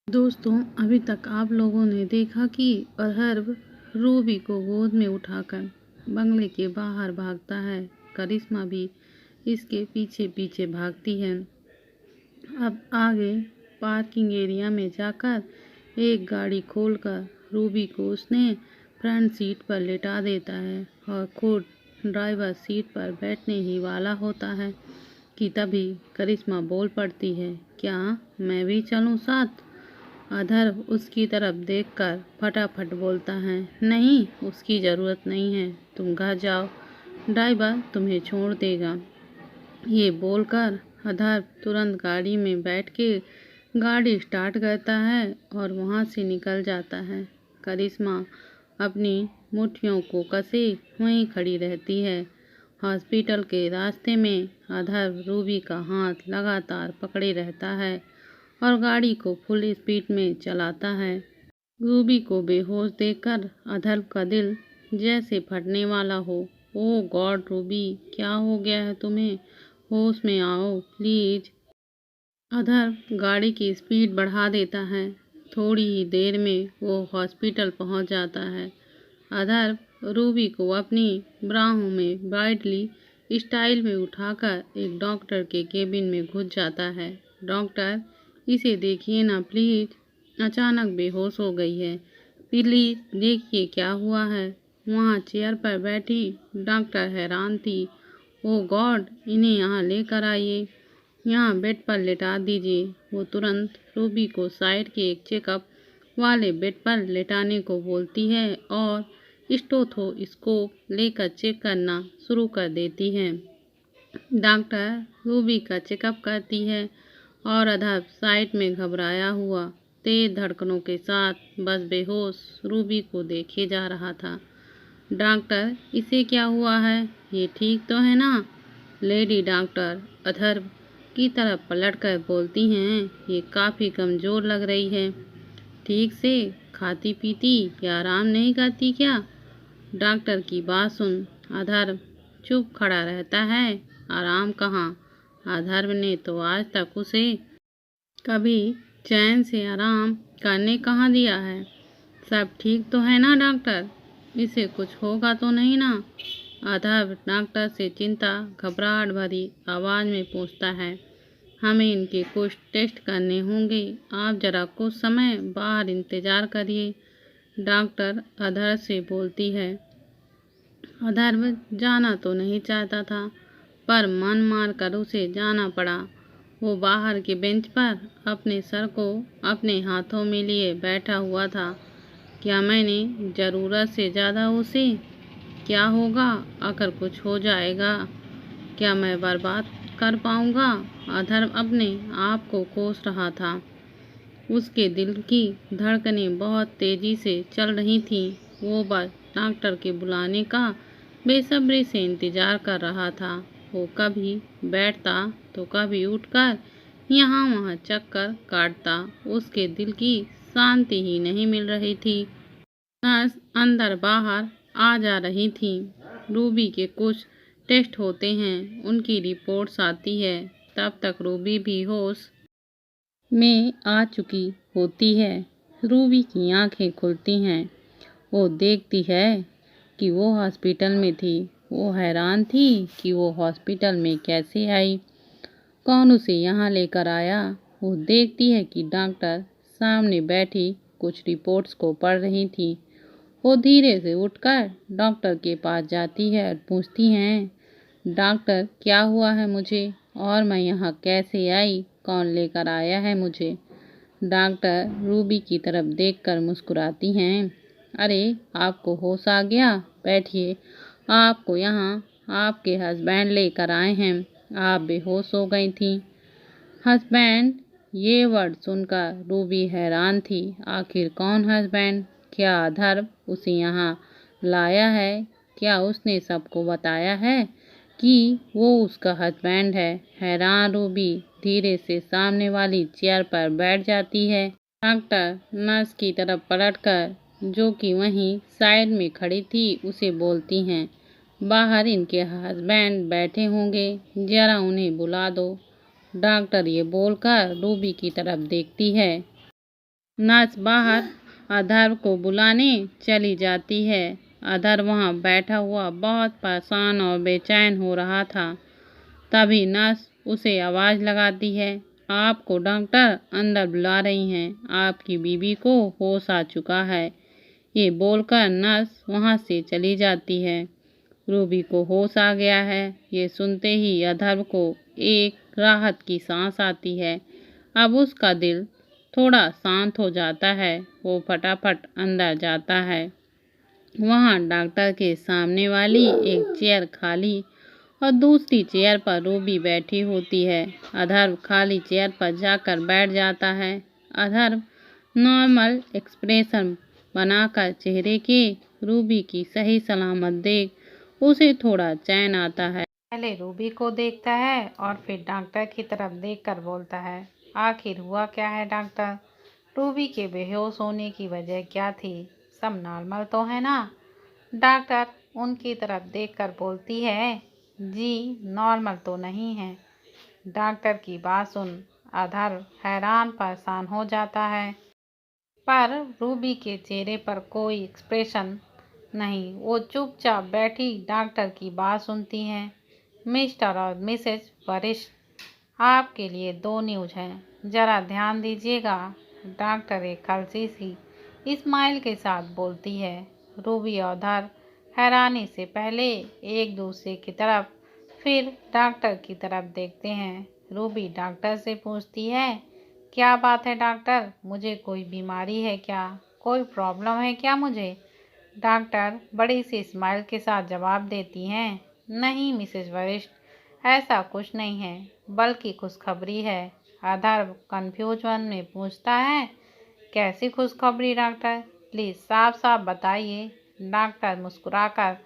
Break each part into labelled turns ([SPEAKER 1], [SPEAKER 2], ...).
[SPEAKER 1] दोस्तों, अभी तक आप लोगों ने देखा कि अथर्व रूबी को गोद में उठाकर बंगले के बाहर भागता है। करिश्मा भी इसके पीछे पीछे भागती है। अब आगे पार्किंग एरिया में जाकर एक गाड़ी खोलकर रूबी को उसने फ्रंट सीट पर लेटा देता है और खुद ड्राइवर सीट पर बैठने ही वाला होता है कि तभी करिश्मा बोल पड़ती है, क्या मैं भी चलूं साथ? अथर्व उसकी तरफ देखकर फटाफट बोलता है, नहीं, उसकी ज़रूरत नहीं है, तुम घर जाओ, ड्राइवर तुम्हें छोड़ देगा। ये बोलकर अथर्व तुरंत गाड़ी में बैठ के गाड़ी स्टार्ट करता है और वहाँ से निकल जाता है। करिश्मा अपनी मुट्ठियों को कसे वहीं खड़ी रहती है। हॉस्पिटल के रास्ते में अथर्व रूबी का हाथ लगातार पकड़े रहता है और गाड़ी को फुल स्पीड में चलाता है। रूबी को बेहोश देखकर अथर्व का दिल जैसे फटने वाला हो। ओह गॉड रूबी, क्या हो गया है तुम्हें? होश में आओ प्लीज। अथर्व गाड़ी की स्पीड बढ़ा देता है। थोड़ी ही देर में वो हॉस्पिटल पहुंच जाता है। अथर्व रूबी को अपनी बाहों में ब्राइटली स्टाइल में उठाकर एक डॉक्टर के केबिन में घुस जाता है। डॉक्टर, इसे देखिए ना प्लीज, अचानक बेहोश हो गई है, प्लीज देखिए क्या हुआ है। वहाँ चेयर पर बैठी डॉक्टर हैरान थी। ओ गॉड, इन्हें यहाँ लेकर आइए, यहाँ बेड पर लेटा दीजिए। वो तुरंत रूबी को साइड के एक चेकअप वाले बेड पर लेटाने को बोलती है और स्टेथोस्कोप लेकर चेक करना शुरू कर देती है। डॉक्टर रूबी का चेकअप करती है और अथर्व साइड में घबराया हुआ तेज धड़कनों के साथ बस बेहोश रूबी को देखे जा रहा था। डॉक्टर, इसे क्या हुआ है? ये ठीक तो है ना? लेडी डॉक्टर अथर्व की तरफ पलटकर बोलती हैं, ये काफ़ी कमज़ोर लग रही है, ठीक से खाती पीती या आराम नहीं करती क्या? डॉक्टर की बात सुन अथर्व चुप खड़ा रहता है। आराम कहाँ? अथर्व ने तो आज तक उसे कभी चैन से आराम करने कहाँ दिया है। सब ठीक तो है ना डॉक्टर? इसे कुछ होगा तो नहीं ना? अथर्व डॉक्टर से चिंता घबराहट भरी आवाज़ में पूछता है। हमें इनके कुछ टेस्ट करने होंगे, आप ज़रा कुछ समय बाहर इंतज़ार करिए, डॉक्टर अथर्व से बोलती है। अथर्व जाना तो नहीं चाहता था, पर मन मार कर उसे जाना पड़ा। वो बाहर के बेंच पर अपने सर को अपने हाथों में लिए बैठा हुआ था। क्या मैंने ज़रूरत से ज़्यादा उसे? क्या होगा अगर कुछ हो जाएगा? क्या मैं बर्बाद कर पाऊंगा? अथर्व अपने आप को कोस रहा था। उसके दिल की धड़कनें बहुत तेज़ी से चल रही थीं। वो बस डॉक्टर के बुलाने का बेसब्री से इंतज़ार कर रहा था। वो कभी बैठता तो कभी उठकर यहाँ वहाँ चक्कर काटता। उसके दिल की शांति ही नहीं मिल रही थी। नर्स अंदर बाहर आ जा रही थी। रूबी के कुछ टेस्ट होते हैं, उनकी रिपोर्ट्स आती है। तब तक रूबी भी होश में आ चुकी होती है। रूबी की आंखें खुलती हैं। वो देखती है कि वो हॉस्पिटल में थी। वो हैरान थी कि वो हॉस्पिटल में कैसे आई, कौन उसे यहाँ लेकर आया। वो देखती है कि डॉक्टर सामने बैठी कुछ रिपोर्ट्स को पढ़ रही थी। वो धीरे से उठकर डॉक्टर के पास जाती है और पूछती हैं, डॉक्टर क्या हुआ है मुझे, और मैं यहाँ कैसे आई, कौन लेकर आया है मुझे? डॉक्टर रूबी की तरफ देखकर मुस्कुराती हैं, अरे आपको होश आ गया, बैठिए, आपको यहाँ आपके हस्बैंड लेकर आए हैं, आप बेहोश हो गई थी। हस्बैंड? ये वर्ड सुनकर रूबी हैरान थी। आखिर कौन हस्बैंड? क्या अथर्व उसे यहाँ लाया है? क्या उसने सबको बताया है कि वो उसका हस्बैंड है? हैरान रूबी धीरे से सामने वाली चेयर पर बैठ जाती है। डॉक्टर नर्स की तरफ पलटकर, जो कि वहीं साइड में खड़ी थी, उसे बोलती हैं, बाहर इनके हस्बैंड बैठे होंगे, जरा उन्हें बुला दो। डॉक्टर ये बोलकर रूबी की तरफ देखती है। नर्स बाहर अधर्व को बुलाने चली जाती है। अधर्व वहाँ बैठा हुआ बहुत परेशान और बेचैन हो रहा था। तभी नर्स उसे आवाज़ लगाती है, आपको डॉक्टर अंदर बुला रही हैं, आपकी बीवी को होश आ चुका है। ये बोलकर नर्स वहाँ से चली जाती है। रूबी को होश आ गया है। ये सुनते ही अधर्व को एक राहत की सांस आती है। अब उसका दिल थोड़ा शांत हो जाता है। वो फटाफट अंदर जाता है। वहाँ डॉक्टर के सामने वाली एक चेयर खाली और दूसरी चेयर पर रूबी बैठी होती है। अधर्व खाली चेयर पर जाकर बैठ जाता है। अधर्व नॉर्मल एक्सप्रेशन बनाकर चेहरे के रूबी की सही सलामत देख उसे थोड़ा चैन आता है। पहले रूबी को देखता है और फिर डॉक्टर की तरफ देखकर बोलता है, आखिर हुआ क्या है डॉक्टर? रूबी के बेहोश होने की वजह क्या थी? सब नॉर्मल तो है ना? डॉक्टर उनकी तरफ देखकर बोलती है, जी नॉर्मल तो नहीं है। डॉक्टर की बात सुन अधर्व हैरान परेशान हो जाता है, पर रूबी के चेहरे पर कोई एक्सप्रेशन नहीं। वो चुपचाप बैठी डॉक्टर की बात सुनती हैं। मिस्टर और मिसेज वरिष्ठ, आपके लिए 2 न्यूज़ हैं, ज़रा ध्यान दीजिएगा। डॉक्टर एक हल्की सी स्माइल के साथ बोलती है। रूबी और अधर्व हैरानी से पहले एक दूसरे की तरफ फिर डॉक्टर की तरफ देखते हैं। रूबी डॉक्टर से पूछती है, क्या बात है डॉक्टर? मुझे कोई बीमारी है क्या? कोई प्रॉब्लम है क्या मुझे? डॉक्टर बड़ी सी स्माइल के साथ जवाब देती हैं, नहीं मिसेज वरिष्ठ, ऐसा कुछ नहीं है, बल्कि खुशखबरी है। अधर्व कन्फ्यूजन में पूछता है, कैसी खुशखबरी डॉक्टर? प्लीज़ साफ साफ बताइए। डॉक्टर मुस्कुराकर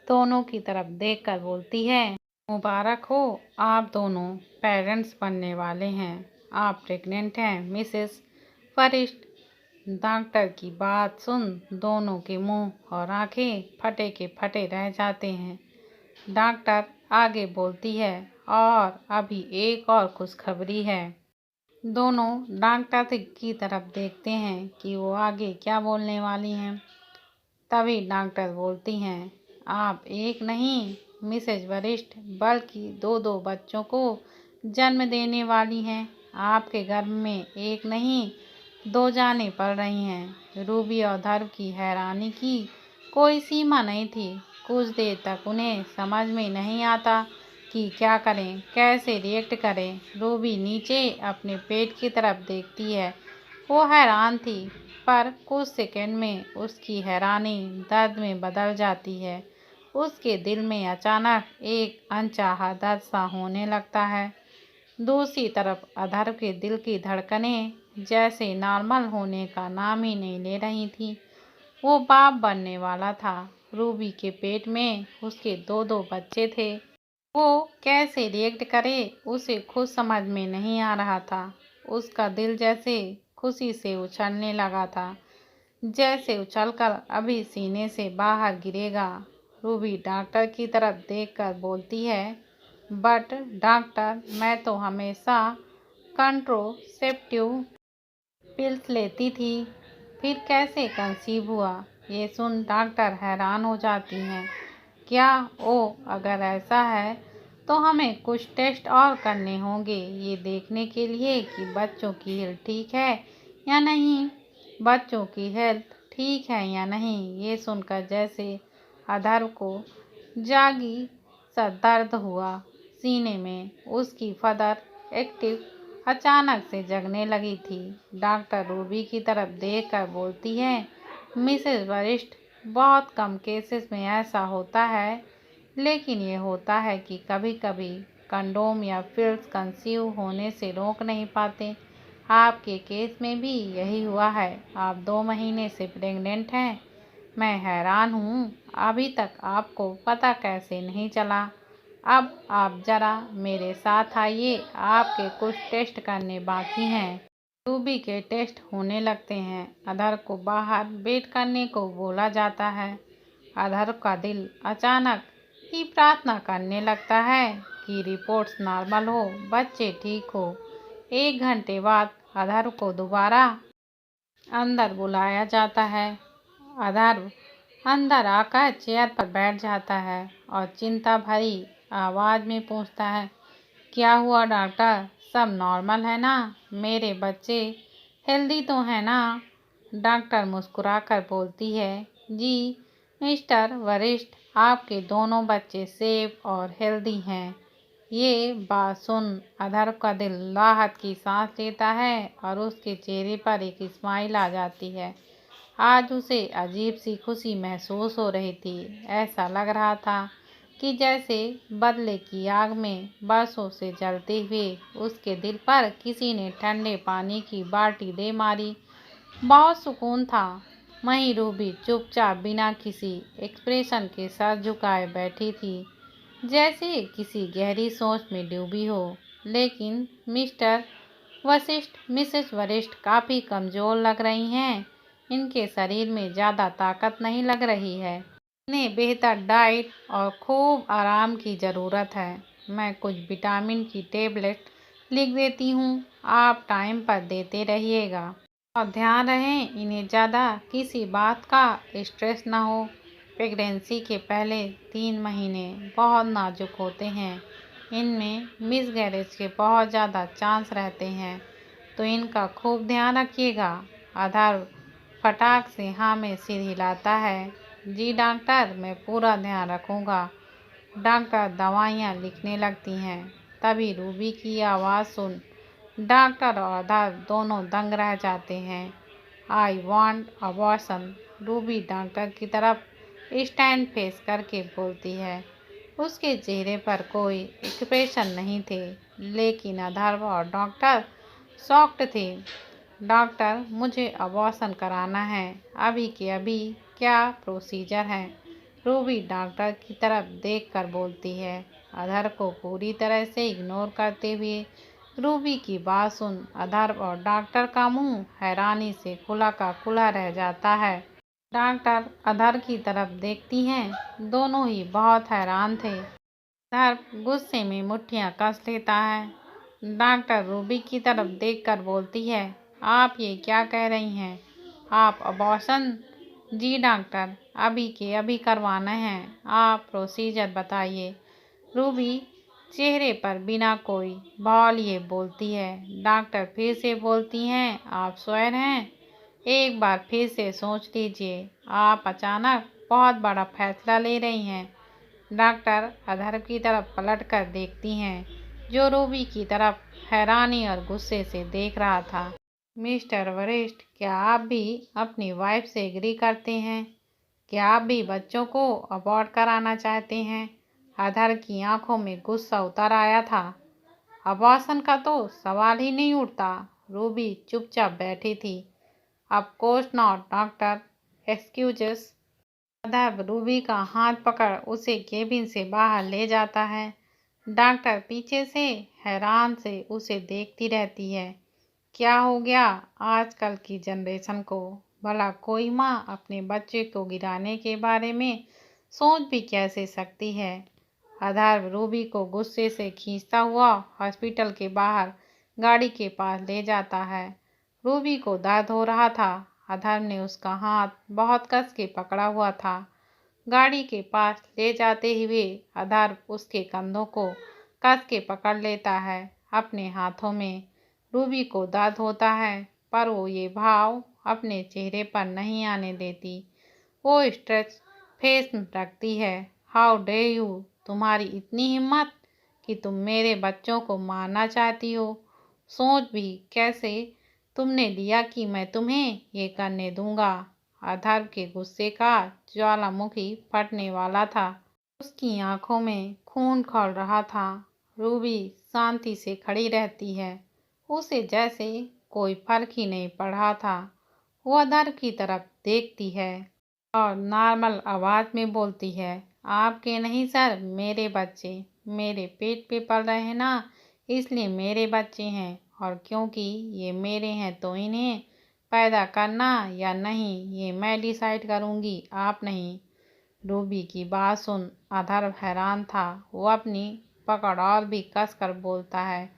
[SPEAKER 1] दोनों की तरफ देखकर बोलती है, मुबारक हो, आप दोनों पेरेंट्स बनने वाले हैं। आप प्रेग्नेंट हैं मिसेस वरिष्ठ। डॉक्टर की बात सुन दोनों के मुंह और आंखें फटे के फटे रह जाते हैं। डॉक्टर आगे बोलती है, और अभी एक और खुशखबरी है। दोनों डॉक्टर की तरफ देखते हैं कि वो आगे क्या बोलने वाली हैं। तभी डॉक्टर बोलती हैं, आप एक नहीं मिसेज वरिष्ठ, बल्कि 2 बच्चों को जन्म देने वाली हैं। आपके गर्भ में एक नहीं 2 जानें पड़ रही हैं। रूबी और अधर्व की हैरानी की कोई सीमा नहीं थी। कुछ देर तक उन्हें समझ में नहीं आता कि क्या करें, कैसे रिएक्ट करें। रूबी नीचे अपने पेट की तरफ देखती है। वो हैरान थी, पर कुछ सेकंड में उसकी हैरानी दर्द में बदल जाती है। उसके दिल में अचानक एक अनचाहा दर्द सा होने लगता है। दूसरी तरफ अधर्व के दिल की धड़कनें जैसे नॉर्मल होने का नाम ही नहीं ले रही थी। वो बाप बनने वाला था। रूबी के पेट में उसके 2 बच्चे थे। वो कैसे रिएक्ट करे उसे खुद समझ में नहीं आ रहा था। उसका दिल जैसे खुशी से उछलने लगा था, जैसे उछलकर अभी सीने से बाहर गिरेगा। रूबी डॉक्टर की तरफ देखकर बोलती है, बट डॉक्टर, मैं तो हमेशा कंट्रोसेप्टिव पिल्स लेती थी, फिर कैसे कंसीव हुआ? ये सुन डॉक्टर हैरान हो जाती हैं। क्या? ओ, अगर ऐसा है तो हमें कुछ टेस्ट और करने होंगे, ये देखने के लिए कि बच्चों की हेल्थ ठीक है या नहीं। बच्चों की हेल्थ ठीक है या नहीं, ये सुनकर जैसे अधर्व को जागी सा दर्द हुआ सीने में। उसकी फदर एक्टिव अचानक से जगने लगी थी। डॉक्टर रूबी की तरफ देखकर बोलती है, मिसेस वरिष्ठ, बहुत कम केसेस में ऐसा होता है, लेकिन ये होता है कि कभी कभी कंडोम या पिल्स कंसीव होने से रोक नहीं पाते। आपके केस में भी यही हुआ है। आप 2 महीने से प्रेग्नेंट हैं। मैं हैरान हूँ, अभी तक आपको पता कैसे नहीं चला। अब आप ज़रा मेरे साथ आइए, आपके कुछ टेस्ट करने बाकी हैं। रूबी के टेस्ट होने लगते हैं। अधर को बाहर वेट करने को बोला जाता है। अधर का दिल अचानक ही प्रार्थना करने लगता है कि रिपोर्ट्स नॉर्मल हो, बच्चे ठीक हो। 1 घंटे बाद अधर को दोबारा अंदर बुलाया जाता है। अधर्व अंदर आकर चेयर पर बैठ जाता है और चिंता भरी आवाज में पूछता है, क्या हुआ डॉक्टर? सब नॉर्मल है ना? मेरे बच्चे हेल्दी तो है ना? डॉक्टर मुस्कुराकर बोलती है, जी मिस्टर वरिष्ठ, आपके दोनों बच्चे सेफ और हेल्दी हैं। ये बात सुन अधर्व का दिल राहत की सांस लेता है और उसके चेहरे पर एक स्माइल आ जाती है। आज उसे अजीब सी खुशी महसूस हो रही थी। ऐसा लग रहा था कि जैसे बदले की आग में बरसों से जलते हुए उसके दिल पर किसी ने ठंडे पानी की बाल्टी दे मारी। बहुत सुकून था। वहीं रूबी चुपचाप बिना किसी एक्सप्रेशन के सर झुकाए बैठी थी, जैसे किसी गहरी सोच में डूबी हो। लेकिन मिस्टर वशिष्ठ मिसेस वरिष्ठ काफ़ी कमज़ोर लग रही हैं। इनके शरीर में ज़्यादा ताकत नहीं लग रही है। इन्हें बेहतर डाइट और खूब आराम की ज़रूरत है। मैं कुछ विटामिन की टेबलेट लिख देती हूँ, आप टाइम पर देते रहिएगा और ध्यान रहे इन्हें ज़्यादा किसी बात का स्ट्रेस ना हो। प्रेगनेंसी के पहले 3 महीने बहुत नाजुक होते हैं। इनमें मिसगैरेज के बहुत ज़्यादा चांस रहते हैं, तो इनका खूब ध्यान रखिएगा। अधर्व फटाक से हाँ में सिर हिलाता है। जी डॉक्टर, मैं पूरा ध्यान रखूँगा। डॉक्टर दवाइयाँ लिखने लगती हैं। तभी रूबी की आवाज़ सुन डॉक्टर और अधर्व दोनों दंग रह जाते हैं। I want abortion, Ruby doctor की तरफ स्टैंड फेस करके बोलती है। उसके चेहरे पर कोई एक्सप्रेशन नहीं थे, लेकिन अधर्व और डॉक्टर शॉक्ड थे। डॉक्टर, मुझे अबॉर्शन कराना है, अभी के अभी। क्या प्रोसीजर है? रूबी डॉक्टर की तरफ देखकर बोलती है। अधर्व को पूरी तरह से इग्नोर करते हुए रूबी की बात सुन अधर्व और डॉक्टर का मुंह हैरानी से खुला का खुला रह जाता है। डॉक्टर अधर की तरफ देखती हैं। दोनों ही बहुत हैरान थे। अधर गुस्से में मुट्ठियां कस लेता है। डॉक्टर रूबी की तरफ देखकर बोलती है, आप ये क्या कह रही हैं? आप अबॉर्शन? जी डॉक्टर, अभी के अभी करवाना है। आप प्रोसीजर बताइए। रूबी चेहरे पर बिना कोई भाव लिए बोलती है। डॉक्टर फिर से बोलती हैं, आप श्योर हैं? एक बार फिर से सोच लीजिए, आप अचानक बहुत बड़ा फैसला ले रही हैं। डॉक्टर अधर्व की तरफ पलट कर देखती हैं, जो रूबी की तरफ हैरानी और गुस्से से देख रहा था। मिस्टर वरिष्ठ, क्या आप भी अपनी वाइफ से एग्री करते हैं? क्या आप भी बच्चों को अबॉर्ट कराना चाहते हैं? अधर की आंखों में गुस्सा उतर आया था। अबॉर्शन का तो सवाल ही नहीं उठता। रूबी चुपचाप बैठी थी। Of course not doctor, excuses. अधर रूबी का हाथ पकड़ उसे केबिन से बाहर ले जाता है। डॉक्टर पीछे से हैरान से उसे देखती रहती है। क्या हो गया आजकल की जनरेशन को? भला कोई माँ अपने बच्चे को गिराने के बारे में सोच भी कैसे सकती है? अधर्व रूबी को गुस्से से खींचता हुआ हॉस्पिटल के बाहर गाड़ी के पास ले जाता है। रूबी को दर्द हो रहा था। अधर्व ने उसका हाथ बहुत कस के पकड़ा हुआ था। गाड़ी के पास ले जाते हुए अधर्व उसके कंधों को कस के पकड़ लेता है अपने हाथों में। रूबी को दर्द होता है, पर वो ये भाव अपने चेहरे पर नहीं आने देती। वो स्ट्रेच फेस रखती है। हाउ डे यू, तुम्हारी इतनी हिम्मत कि तुम मेरे बच्चों को मारना चाहती हो? सोच भी कैसे तुमने लिया कि मैं तुम्हें ये करने दूंगा? अधर्व के गुस्से का ज्वालामुखी फटने वाला था। उसकी आंखों में खून खौल रहा था। रूबी शांति से खड़ी रहती है। उसे जैसे कोई फर्क ही नहीं पड़ रहा था। वो अधर्व की तरफ देखती है और नॉर्मल आवाज में बोलती है, आपके नहीं सर, मेरे बच्चे मेरे पेट पे पल रहे हैं ना, इसलिए मेरे बच्चे हैं। और क्योंकि ये मेरे हैं तो इन्हें पैदा करना या नहीं ये मैं डिसाइड करूँगी, आप नहीं। रूबी की बात सुन अधर्व हैरान था। वो अपनी पकड़ और भी कस कर बोलता है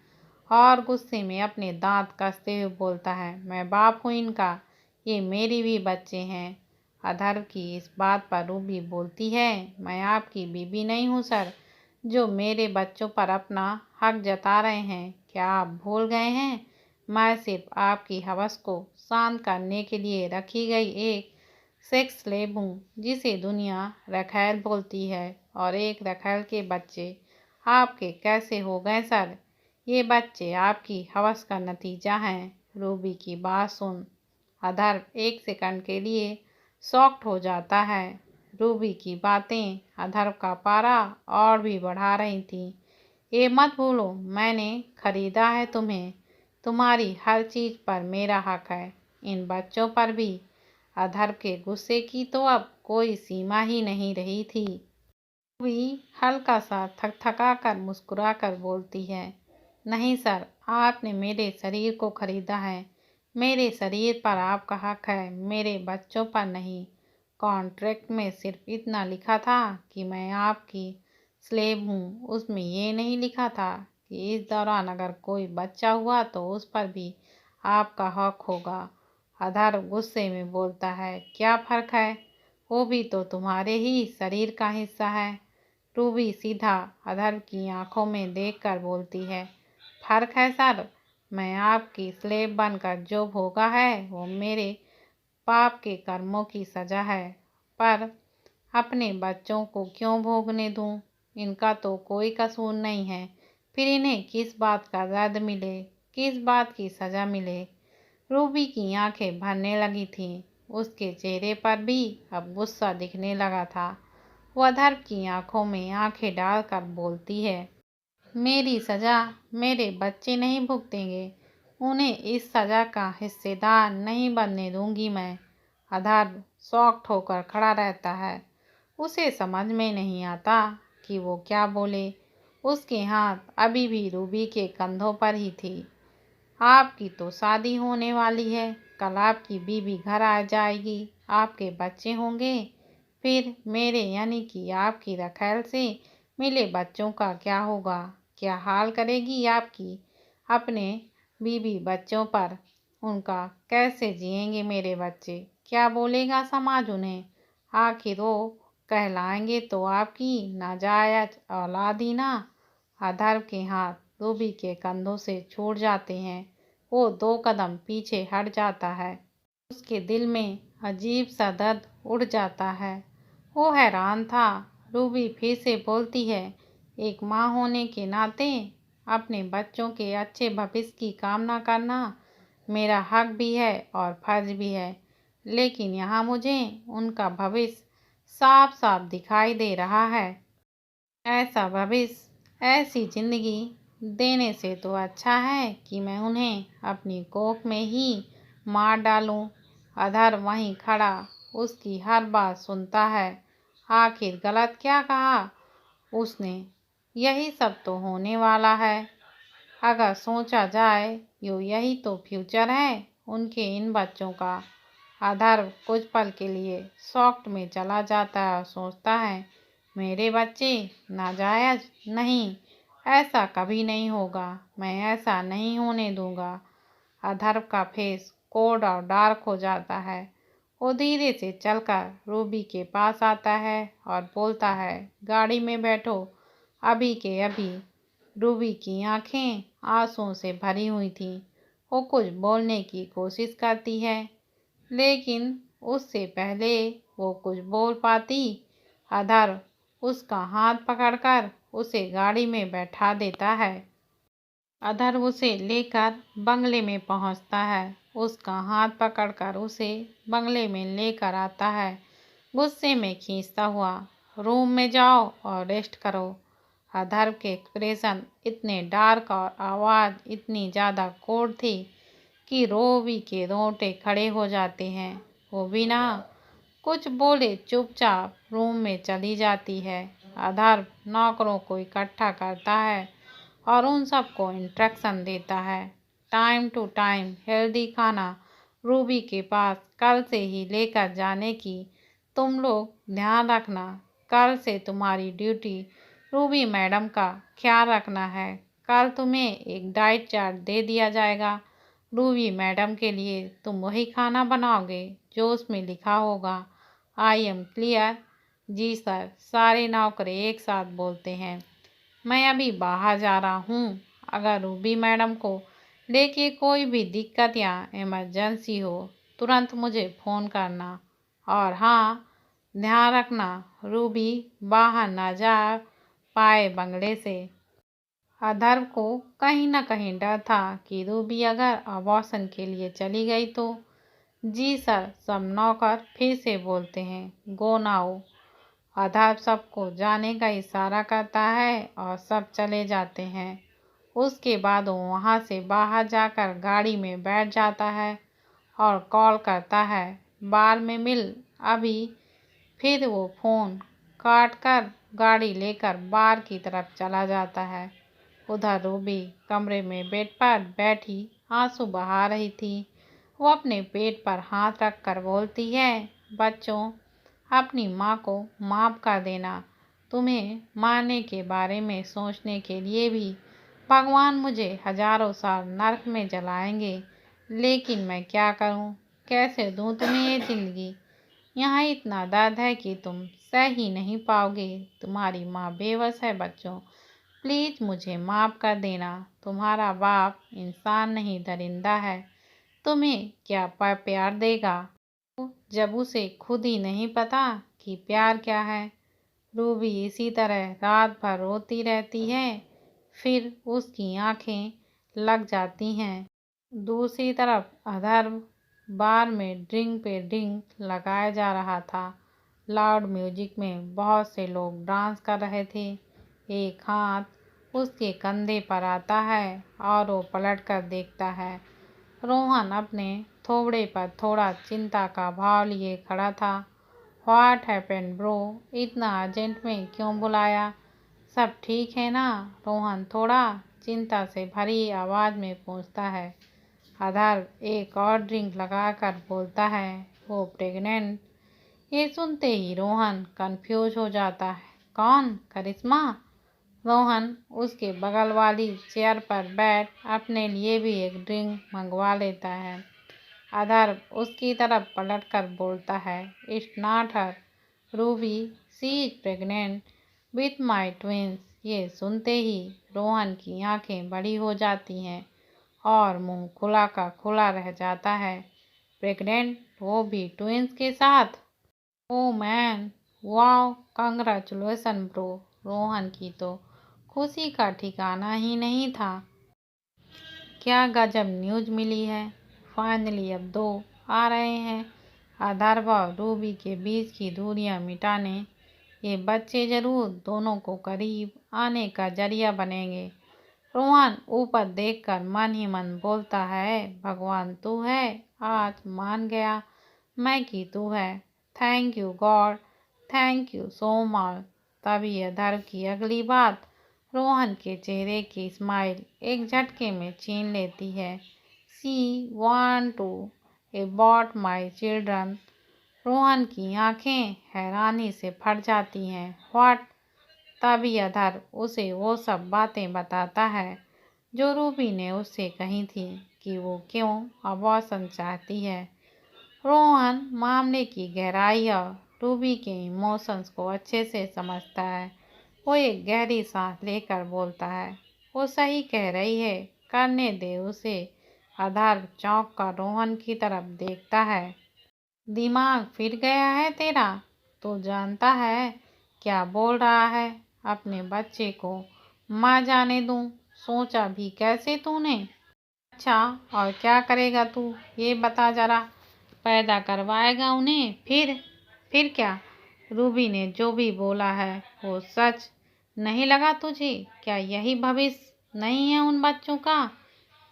[SPEAKER 1] और गुस्से में अपने दांत कसते हुए बोलता है, मैं बाप हूँ इनका,
[SPEAKER 2] ये मेरी भी बच्चे हैं। अधर्व की इस बात पर रूबी बोलती है, मैं आपकी बीवी नहीं हूँ सर, जो मेरे बच्चों पर अपना हक जता रहे हैं। क्या आप भूल गए हैं? मैं सिर्फ आपकी हवस को शांत करने के लिए रखी गई एक सेक्स स्लेव हूँ, जिसे दुनिया रखैल बोलती है। और एक रखैल के बच्चे आपके कैसे हो गए सर? ये बच्चे आपकी हवस का नतीजा हैं। रूबी की बात सुन अधर्व एक सेकंड के लिए शॉक्ड हो जाता है। रूबी की बातें अधर्व का पारा और भी बढ़ा रही थीं। ये मत भूलो, मैंने खरीदा है तुम्हें। तुम्हारी हर चीज़ पर मेरा हक है, इन बच्चों पर भी। अधर्व के गुस्से की तो अब कोई सीमा ही नहीं रही थी। रूबी हल्का सा थकथका कर मुस्कुरा कर बोलती है, नहीं सर, आपने मेरे शरीर को खरीदा है। मेरे शरीर पर आपका हक है, मेरे बच्चों पर नहीं। कॉन्ट्रैक्ट में सिर्फ इतना लिखा था कि मैं आपकी स्लेव हूँ। उसमें ये नहीं लिखा था कि इस दौरान अगर कोई बच्चा हुआ तो उस पर भी आपका हक होगा। अधर्व गुस्से में बोलता है, क्या फ़र्क है? वो भी तो तुम्हारे ही शरीर का हिस्सा है। रूबी सीधा अधर्व की आंखों में देखकर बोलती है, फर्क है सर, मैं आपकी स्लेव बनकर जो भोगा है वो मेरे पाप के कर्मों की सजा है। पर अपने बच्चों को क्यों भोगने दूं? इनका तो कोई कसूर नहीं है। फिर इन्हें किस बात का दर्द मिले, किस बात की सजा मिले? रूबी की आंखें भरने लगी थीं। उसके चेहरे पर भी अब गुस्सा दिखने लगा था। वह अधर्व की आंखों में आंखें डालकर बोलती है, मेरी सजा मेरे बच्चे नहीं भुगतेंगे। उन्हें इस सजा का हिस्सेदार नहीं बनने दूंगी मैं। अधर्व शॉक्ड होकर खड़ा रहता है। उसे समझ में नहीं आता कि वो क्या बोले। उसके हाथ अभी भी रूबी के कंधों पर ही थी। आपकी तो शादी होने वाली है, कल आपकी बीवी घर आ जाएगी, आपके बच्चे होंगे। फिर मेरे यानी कि आपकी रखैल से मिले बच्चों का क्या होगा? क्या हाल करेगी आपकी अपने बीवी बच्चों पर? उनका कैसे जिएंगे मेरे बच्चे? क्या बोलेगा समाज उन्हें? आखिर वो कहलाएंगे तो आपकी नाजायज औलाद ही ना। अधर्व के हाथ रूबी के कंधों से छूट जाते हैं। वो 2 कदम पीछे हट जाता है। उसके दिल में अजीब सा दर्द उड़ जाता है। वो हैरान था। रूबी फिर से बोलती है, एक माँ होने के नाते अपने बच्चों के अच्छे भविष्य की कामना करना मेरा हक भी है और फर्ज भी है। लेकिन यहाँ मुझे उनका भविष्य साफ साफ दिखाई दे रहा है। ऐसा भविष्य, ऐसी जिंदगी देने से तो अच्छा है कि मैं उन्हें अपनी कोख में ही मार डालूं। अधर्व वहीं खड़ा उसकी हर बात सुनता है। आखिर गलत क्या कहा उसने? यही सब तो होने वाला है। अगर सोचा जाए यही तो फ्यूचर है उनके इन बच्चों का। अधर्व कुछ पल के लिए शॉक्ड में चला जाता है और सोचता है, मेरे बच्चे नाजायज नहीं, ऐसा कभी नहीं होगा, मैं ऐसा नहीं होने दूंगा। अधर्व का फेस कोल्ड और डार्क हो जाता है। वो धीरे से चलकर रूबी के पास आता है और बोलता है, गाड़ी में बैठो अभी के अभी। रूबी की आंखें आंसुओं से भरी हुई थीं। वो कुछ बोलने की कोशिश करती है, लेकिन उससे पहले वो कुछ बोल पाती, अधर्व उसका हाथ पकड़कर उसे गाड़ी में बैठा देता है। अधर्व उसे लेकर बंगले में पहुंचता है। उसका हाथ पकड़कर उसे बंगले में लेकर आता है, गुस्से में खींचता हुआ, रूम में जाओ और रेस्ट करो। अधर्व के एक्सप्रेशन इतने डार्क और आवाज़ इतनी ज़्यादा कोड थी कि रूबी के रोंगटे खड़े हो जाते हैं। वो बिना कुछ बोले चुपचाप रूम में चली जाती है। अधर्व नौकरों को इकट्ठा करता है और उन सबको इंस्ट्रक्शन देता है, टाइम टू टाइम हेल्दी खाना रूबी के पास कल से ही लेकर जाने की तुम लोग ध्यान रखना। कल से तुम्हारी ड्यूटी रूबी मैडम का ख्याल रखना है। कल तुम्हें एक डाइट चार्ट दे दिया जाएगा। रूबी मैडम के लिए तुम वही खाना बनाओगे जो उसमें लिखा होगा? I am clear? जी सर, सारे नौकर एक साथ बोलते हैं। मैं अभी बाहर जा रहा हूँ। अगर रूबी मैडम को लेके कोई भी दिक्कत या इमरजेंसी हो तुरंत मुझे फ़ोन करना। और हाँ, ध्यान रखना रूबी बाहर ना जा पाए बंगले से। अधर्व को कहीं न कहीं डर था कि रूबी अगर अबॉर्शन के लिए चली गई तो। जी सर, सब नौकर फिर से बोलते हैं। Go now. अधर्व सबको जाने का इशारा करता है और सब चले जाते हैं। उसके बाद वो वहाँ से बाहर जाकर गाड़ी में बैठ जाता है और कॉल करता है बार में मिल अभी। फिर वो फ़ोन काट कर गाड़ी लेकर बार की तरफ चला जाता है। उधर रूबी कमरे में बेड पर बैठी आंसू बहा रही थी। वो अपने पेट पर हाथ रख कर बोलती है, बच्चों, अपनी माँ को माफ़ कर देना। तुम्हें मारने के बारे में सोचने के लिए भी भगवान मुझे हजारों साल नरक में जलाएंगे, लेकिन मैं क्या करूं? कैसे दूं तुम्हें ये जिंदगी? यहाँ इतना दर्द है कि तुम सह ही नहीं पाओगे। तुम्हारी माँ बेबस है बच्चों, प्लीज मुझे माफ़ कर देना। तुम्हारा बाप इंसान नहीं दरिंदा है, तुम्हें क्या प्यार देगा जब उसे खुद ही नहीं पता कि प्यार क्या है। रूबी इसी तरह रात भर रोती रहती है, फिर उसकी आंखें लग जाती हैं। दूसरी तरफ अधर्व बार में ड्रिंक पे ड्रिंक लगाया जा रहा था। लाउड म्यूजिक में बहुत से लोग डांस कर रहे थे। एक हाथ उसके कंधे पर आता है और वो पलट कर देखता है। रोहन अपने थोबड़े पर थोड़ा चिंता का भाव लिए खड़ा था। What happened bro? इतना अर्जेंट में क्यों बुलाया? सब ठीक है ना? रोहन थोड़ा चिंता से भरी आवाज में पूछता है। अधर्व एक और ड्रिंक लगाकर बोलता है, वो प्रेग्नेंट। ये सुनते ही रोहन कंफ्यूज हो जाता है। कौन? करिश्मा? रोहन उसके बगल वाली चेयर पर बैठ अपने लिए भी एक ड्रिंक मंगवा लेता है। अधर्व उसकी तरफ पलट कर बोलता है, it's not her Ruby, she is pregnant with my twins. ये सुनते ही रोहन की आंखें बड़ी हो जाती हैं और मुंह खुला का खुला रह जाता है। प्रेग्नेंट, वो भी ट्विंस के साथ? Oh man, wow, congratulation bro. Rohan की तो खुशी का ठिकाना ही नहीं था। क्या गजब न्यूज़ मिली है। फाइनली अब दो आ रहे हैं। अधर्व और रूबी के बीच की दूरियां मिटाने ये बच्चे जरूर दोनों को करीब आने का जरिया बनेंगे। रोहन ऊपर देखकर मन ही मन बोलता है, भगवान तू है, आज मान गया मैं कि तू है। Thank you God, thank you so much. तभी अधर्व की अगली बात रोहन के चेहरे की स्माइल एक झटके में छीन लेती है। She want to abort my children. Rohan की आंखें हैरानी से फट जाती हैं। व्हाट? तभी अधर्व उसे वो सब बातें बताता है जो रूबी ने उससे कही थी कि वो क्यों अबॉर्शन चाहती है। रोहन मामले की गहराई और रूबी के इमोशंस को अच्छे से समझता है। वो एक गहरी सांस लेकर बोलता है, वो सही कह रही है, करने दे उसे। अधर्व चौंक कर रोहन की तरफ देखता है। दिमाग फिर गया है तेरा? तू जानता है क्या बोल रहा है? अपने बच्चे को माँ जाने दूं, सोचा भी कैसे तूने? अच्छा, और क्या करेगा तू, ये बता जरा। पैदा करवाएगा उन्हें, फिर क्या? रूबी ने जो भी बोला है वो सच नहीं लगा तुझे? क्या यही भविष्य नहीं है उन बच्चों का?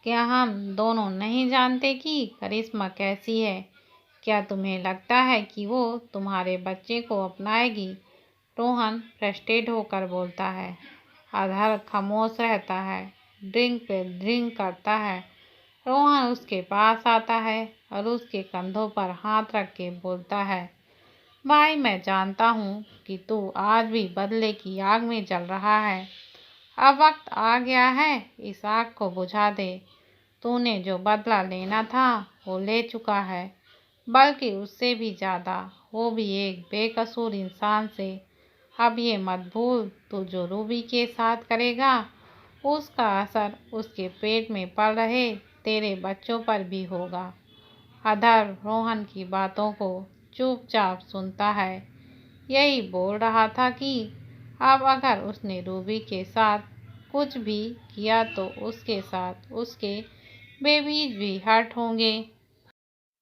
[SPEAKER 2] क्या हम दोनों नहीं जानते कि करिश्मा कैसी है? क्या तुम्हें लगता है कि वो तुम्हारे बच्चे को अपनाएगी? रोहन फ्रस्ट्रेट होकर बोलता है। अधर खामोश रहता है, ड्रिंक पे ड्रिंक करता है। रोहन उसके पास आता है और उसके कंधों पर हाथ रख के बोलता है, भाई मैं जानता हूँ कि तू आज भी बदले की आग में जल रहा है। अब वक्त आ गया है, इस आग को बुझा दे। तूने जो बदला लेना था वो ले चुका है, बल्कि उससे भी ज़्यादा, वो भी एक बेकसूर इंसान से। अब ये मत भूल, तू जो रूबी के साथ करेगा उसका असर उसके पेट में पल रहे तेरे बच्चों पर भी होगा। अधर रोहन की बातों को चुपचाप सुनता है। यही बोल रहा था कि अब अगर उसने रूबी के साथ कुछ भी किया तो उसके साथ उसके बेबीज भी हर्ट होंगे।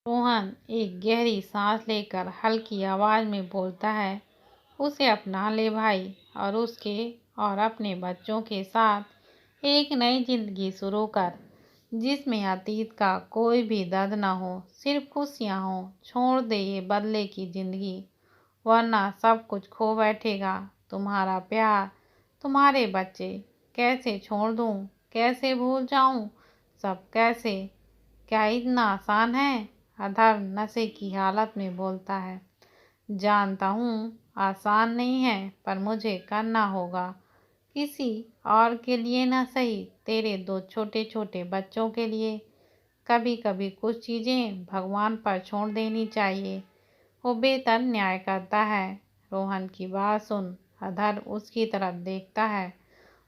[SPEAKER 2] रोहन एक गहरी सांस लेकर हल्की आवाज में बोलता है, उसे अपना ले भाई, और उसके और अपने बच्चों के साथ एक नई जिंदगी शुरू कर, जिसमें अतीत का कोई भी दर्द ना हो, सिर्फ खुशियाँ हो। छोड़ दे ये बदले की जिंदगी, वरना सब कुछ खो बैठेगा। तुम्हारा प्यार, तुम्हारे बच्चे, कैसे छोड़ दूँ, कैसे भूल जाऊँ, सब कैसे? क्या इतना आसान है? अधर नशे की हालत में बोलता है। जानता हूँ आसान नहीं है, पर मुझे करना होगा। किसी और के लिए ना सही, तेरे दो छोटे छोटे बच्चों के लिए। कभी कभी कुछ चीज़ें भगवान पर छोड़ देनी चाहिए, वो बेहतर न्याय करता है। रोहन की बात सुन अधर उसकी तरफ देखता है।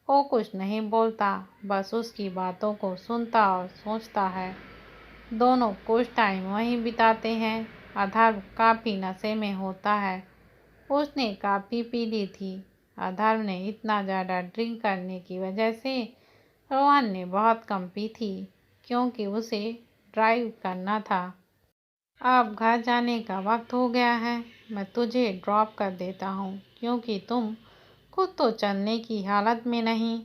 [SPEAKER 2] वो कुछ नहीं बोलता, बस उसकी बातों को सुनता और सोचता है। दोनों कुछ टाइम वहीं बिताते हैं। अधर काफ़ी नशे में होता है। उसने काफ़ी पी ली थी। अधर ने इतना ज़्यादा ड्रिंक करने की वजह से रोहन ने बहुत कम पी थी, क्योंकि उसे ड्राइव करना था। अब घर जाने का वक्त हो गया है, मैं तुझे ड्रॉप कर देता हूँ, क्योंकि तुम खुद तो चलने की हालत में नहीं।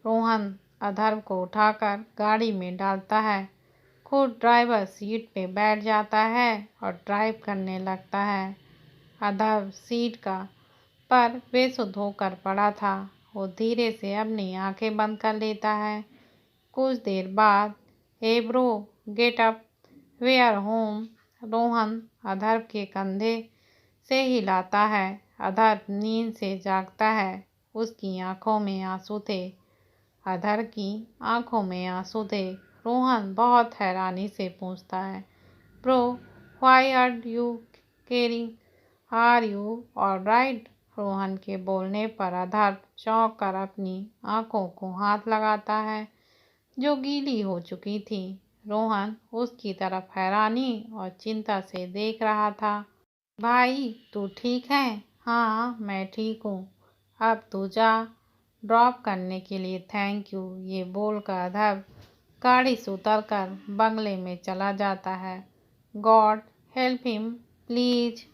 [SPEAKER 2] रोहन अधर को उठाकर गाड़ी में डालता है, खुद ड्राइवर सीट पे बैठ जाता है और ड्राइव करने लगता है। अधर सीट का पर बेसुध होकर पड़ा था। वो धीरे से अपनी आंखें बंद कर लेता है। कुछ देर बाद, hey bro, get up, we are home. Rohan अधर के कंधे से हिलाता है। अधर नींद से जागता है। उसकी आंखों में आंसू थे। अधर की आंखों में आंसू थे। रोहन बहुत हैरानी से पूछता है, bro, why are you caring, are you alright? Rohan के बोलने पर अधर चौंक कर अपनी आंखों को हाथ लगाता है, जो गीली हो चुकी थी। रोहन उसकी तरफ हैरानी और चिंता से देख रहा था। भाई, तू ठीक है? हाँ, मैं ठीक हूँ। अब तू जा। ड्रॉप करने के लिए थैंक यू, ये बोलकर अधर गाड़ी से उतरकर बंगले में चला जाता है। God help him please.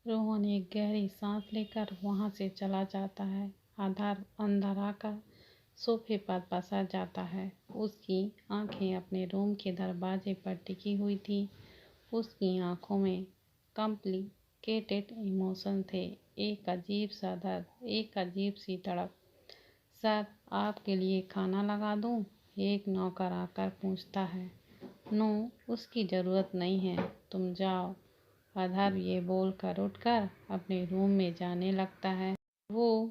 [SPEAKER 1] Rohan एक गहरी सांस लेकर वहां से चला जाता है। आधार अंदर आकर सोफे पर पसर जाता है। उसकी आंखें अपने रूम के दरवाजे पर टिकी हुई थी। उसकी आंखों में कॉम्प्लिकेटेड इमोशन थे, एक अजीब सा दर्द, एक अजीब सी तड़प। सर, आपके लिए खाना लगा दूं? एक नौकर आकर पूछता है। नो, उसकी ज़रूरत नहीं है, तुम जाओ। अधर ये बोलकर उठकर अपने रूम में जाने लगता है। वो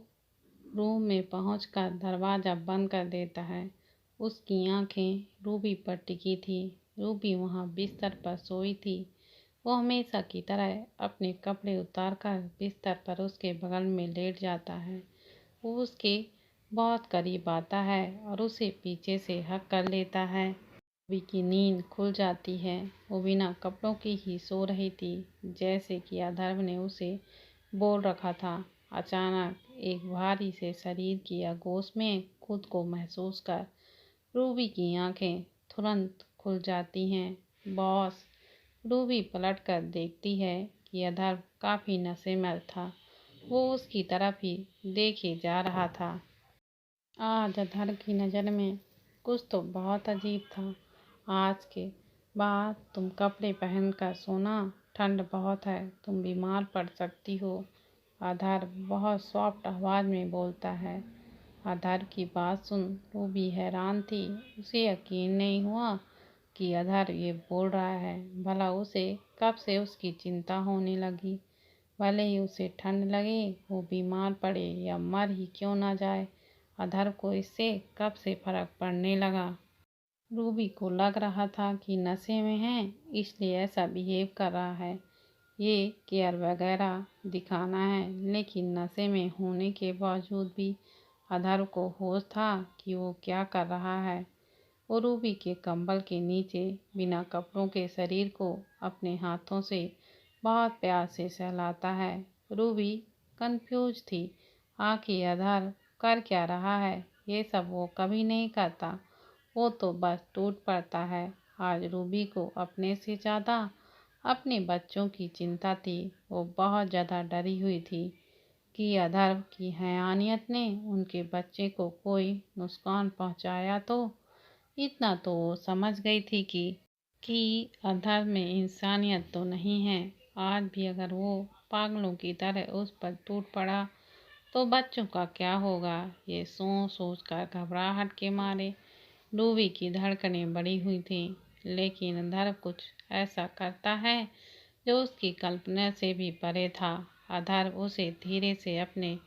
[SPEAKER 1] रूम में पहुंचकर दरवाज़ा बंद कर देता है। उसकी आंखें रूबी पर टिकी थी। रूबी वहां बिस्तर पर सोई थी। वो हमेशा की तरह अपने कपड़े उतारकर बिस्तर पर उसके बगल में लेट जाता है। वो उसके बहुत करीब आता है और उसे पीछे से हक कर लेता है। रूबी की नींद खुल जाती है। वो बिना कपड़ों की ही सो रही थी, जैसे कि अधर्व ने उसे बोल रखा था। अचानक एक भारी से शरीर की आगोश में खुद को महसूस कर रूबी की आंखें तुरंत खुल जाती हैं। बॉस। रूबी पलटकर देखती है कि अधर्व काफी नशे में था। वो उसकी तरफ ही देखे जा रहा था। आज अधर की नज़र में कुछ तो बहुत अजीब था। आज के बाद तुम कपड़े पहनकर सोना, ठंड बहुत है, तुम बीमार पड़ सकती हो। अधर बहुत सॉफ्ट आवाज़ में बोलता है। अधर की बात सुन रूबी हैरान थी। उसे यकीन नहीं हुआ कि अधर ये बोल रहा है। भला उसे कब से उसकी चिंता होने लगी। भले ही उसे ठंड लगे, वो बीमार पड़े या मर ही क्यों ना जाए, अधर को इससे कब से फर्क पड़ने लगा।
[SPEAKER 2] रूबी को लग रहा था कि नशे में है, इसलिए ऐसा बिहेव कर रहा है, ये केयर वगैरह दिखाना है। लेकिन नशे में होने के बावजूद भी अधर को होश था कि वो क्या कर रहा है। वो रूबी के कंबल के नीचे बिना कपड़ों के शरीर को अपने हाथों से बहुत प्यार से सहलाता है। रूबी कंफ्यूज थी, आखिर अधर कर क्या रहा है। ये सब वो कभी नहीं करता, वो तो बस टूट पड़ता है। आज रूबी को अपने से ज़्यादा अपने बच्चों की चिंता थी। वो बहुत ज़्यादा डरी हुई थी कि अधर्व की हयानियत ने उनके बच्चे को कोई नुकसान पहुंचाया तो। इतना तो वो समझ गई थी कि अधर्व में इंसानियत तो नहीं है। आज भी अगर वो पागलों की तरह उस पर टूट पड़ा तो बच्चों का क्या होगा। ये सोच सोच कर घबराहट के मारे रूबी की धड़कनें बढ़ी हुई थी। लेकिन अधर्व कुछ ऐसा करता है जो उसकी कल्पना से भी परे था। अधर्व उसे धीरे से अपने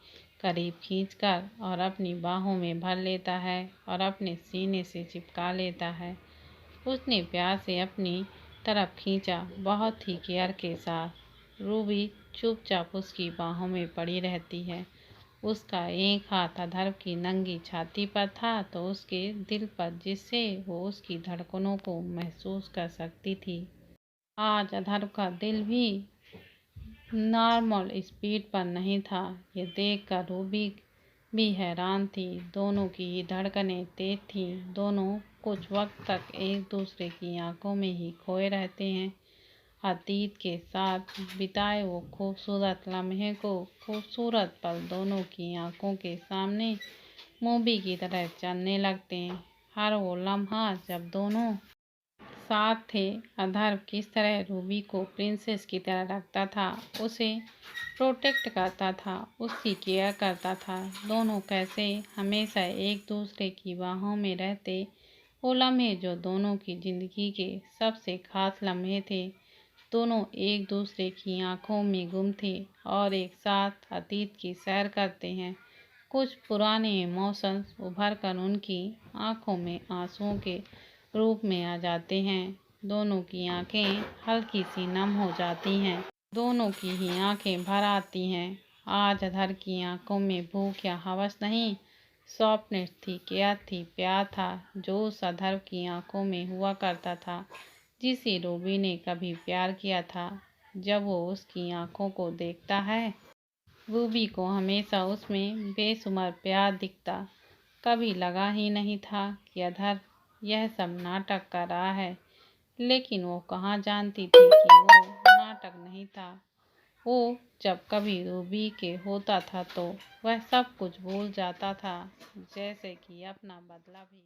[SPEAKER 2] करीब खींचकर और अपनी बाहों में भर लेता है और अपने सीने से चिपका लेता है। उसने प्यार से अपनी तरफ खींचा, बहुत ही केयर के साथ। रूबी चुपचाप उसकी बाहों में पड़ी रहती है। उसका एक हाथ अधर्व की नंगी छाती पर था तो उसके दिल पर, जिससे वो उसकी धड़कनों को महसूस कर सकती थी। आज अधर्व का दिल भी नॉर्मल स्पीड पर नहीं था। ये देखकर रूबी भी हैरान थी। दोनों की ही धड़कनें तेज थीं। दोनों कुछ वक्त तक एक दूसरे की आंखों में ही खोए रहते हैं। अतीत के साथ बिताए वो खूबसूरत लम्हे को, खूबसूरत पल दोनों की आंखों के सामने मूवी की तरह चलने लगते हैं। हर वो लम्हा जब दोनों साथ थे, अधर्व किस तरह रूबी को प्रिंसेस की तरह रखता था, उसे प्रोटेक्ट करता था, उसकी केयर करता था। दोनों कैसे हमेशा एक दूसरे की बाहों में रहते। वो लम्हे जो दोनों की जिंदगी के सबसे खास लम्हे थे। दोनों एक दूसरे की आंखों में गुम थे और एक साथ अतीत की सैर करते हैं। कुछ पुराने इमोशंस उभर कर उनकी आंखों में आंसुओं के रूप में आ जाते हैं। दोनों की आंखें हल्की सी नम हो जाती हैं। दोनों की ही आंखें भर आती हैं। आज अधर की आंखों में भूख या हवस नहीं, सॉफ्टनेस थी, केयर थी, प्यार था, जो उस अधर की आंखों में हुआ करता था, जिसे रूबी ने कभी प्यार किया था। जब वो उसकी आंखों को देखता है, रूबी को हमेशा उसमें बेशुमार प्यार दिखता। कभी लगा ही नहीं था कि अधर यह सब नाटक कर रहा है। लेकिन वो कहाँ जानती थी कि वो नाटक नहीं था। वो जब कभी रूबी के होता था तो वह सब कुछ भूल जाता था, जैसे कि अपना बदला भी।